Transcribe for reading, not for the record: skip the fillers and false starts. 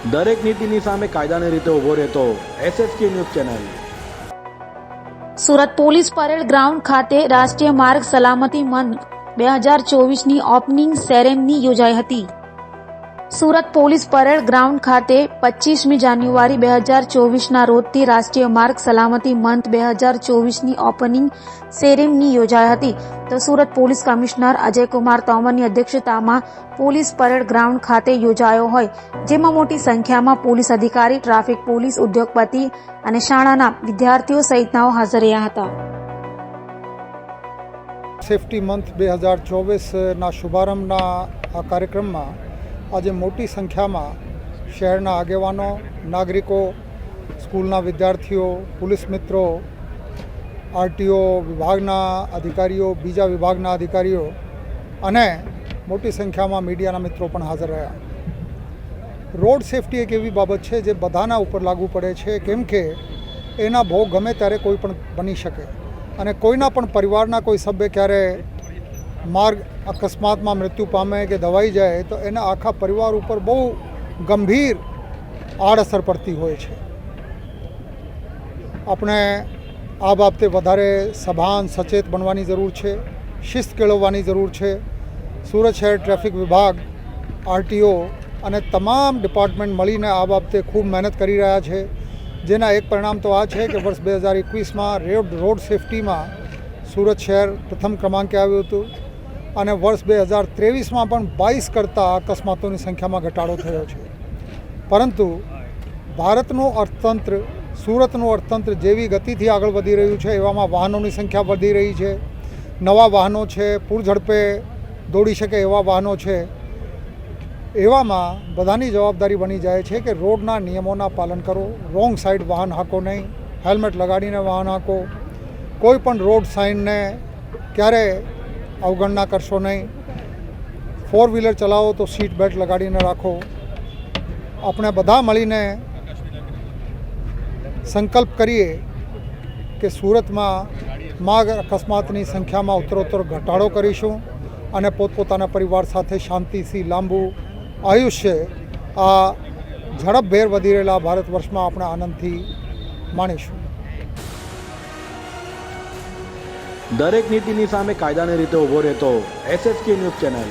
દરેક નીતિની સામે કાયદાની રીતે ઊભો રહેતો SSK news channel. Surat police parade ground ખાતે રાષ્ટ્રીય માર્ગ સલામતી મંથ 2024ની ઓપનિંગ સેરેમની યોજાઈ હતી। સુરત પોલીસ પરેડ ગ્રાઉન્ડ ખાતે 25મી જાન્યુઆરી 2024ના રોજથી રાષ્ટ્રીય માર્ગ સલામતી મંથ 2024ની ઓપનિંગ સેરેમની યોજાઈ હતી। તો સુરત પોલીસ કમિશનર અજયકુમાર તોમરની અધ્યક્ષતામાં પોલીસ પરેડ ગ્રાઉન્ડ ખાતે યોજાયો હોય, જેમાં મોટી સંખ્યામાં પોલીસ અધિકારી, ટ્રાફિક પોલીસ, ઉદ્યોગપતિ અને શાળાના વિદ્યાર્થીઓ સહિતનાઓ હાજર રહ્યા હતા। સેફટી મંથ 2024ના શુભારંભના આ કાર્યક્રમમાં આજે મોટી સંખ્યામાં શહેરના આગેવાનો, નાગરિકો, સ્કૂલના વિદ્યાર્થીઓ, પોલીસ મિત્રો, RTO વિભાગના અધિકારીઓ, બીજા વિભાગના અધિકારીઓ અને મોટી સંખ્યામાં મીડિયાના મિત્રો પણ હાજર રહ્યા। રોડ સેફટી એક એવી બાબત છે જે બધાના ઉપર લાગુ પડે છે, કેમ કે એના ભોગ ગમે ત્યારે કોઈ પણ બની શકે અને કોઈના પણ પરિવારના કોઈ સભ્ય ક્યારે માર્ગ અકસ્માતમાં મૃત્યુ પામે કે દવાઈ જાય તો એના આખા પરિવાર ઉપર બહુ ગંભીર આડઅસર પડતી હોય છે। આપણે આ બાબતે વધારે સભાન સચેત બનવાની જરૂર છે, શિસ્ત કેળવવાની જરૂર છે। સુરત શહેર ટ્રાફિક વિભાગ, RTO અને તમામ ડિપાર્ટમેન્ટ મળીને આ બાબતે ખૂબ મહેનત કરી રહ્યા છે, જેના એક પરિણામ તો આ છે કે વર્ષ 2021માં રોડ સેફટીમાં સુરત શહેર પ્રથમ ક્રમાંકે આવ્યું હતું અને વર્ષ 2023માં પણ 22 કરતાં અકસ્માતોની સંખ્યામાં ઘટાડો થયો છે। પરંતુ ભારતનું અર્થતંત્ર, સુરતનું અર્થતંત્ર જેવી ગતિથી આગળ વધી રહ્યું છે, એવામાં વાહનોની સંખ્યા વધી રહી છે, નવા વાહનો છે, પૂર ઝડપે દોડી શકે એવા વાહનો છે। એવામાં બધાની જવાબદારી બની જાય છે કે રોડના નિયમોના પાલન કરો, રોંગ સાઈડ વાહન હાંકો નહીં, હેલ્મેટ લગાડીને વાહન હાંકો, કોઈ પણ રોડ સાઇનને ક્યારે અવગણના કરશો નહીં, 4 વ્હીલર ચલાવો તો સીટ બેલ્ટ લગાડીને રાખો। આપણે બધા મળીને સંકલ્પ કરીએ કે સુરતમાં માર્ગ અકસ્માતની સંખ્યામાં ઉત્તરોત્તર ઘટાડો કરીશું અને પોતપોતાના પરિવાર સાથે શાંતિથી લાંબુ આયુષ્ય આ ઝડપભેર વધી રહેલા ભારત વર્ષમાં આપણે આનંદથી માણીશું। દરેક નીતિની સામે કાયદાની રીતે ઊભો રહેતો SSK ન્યૂઝ ચેનલ।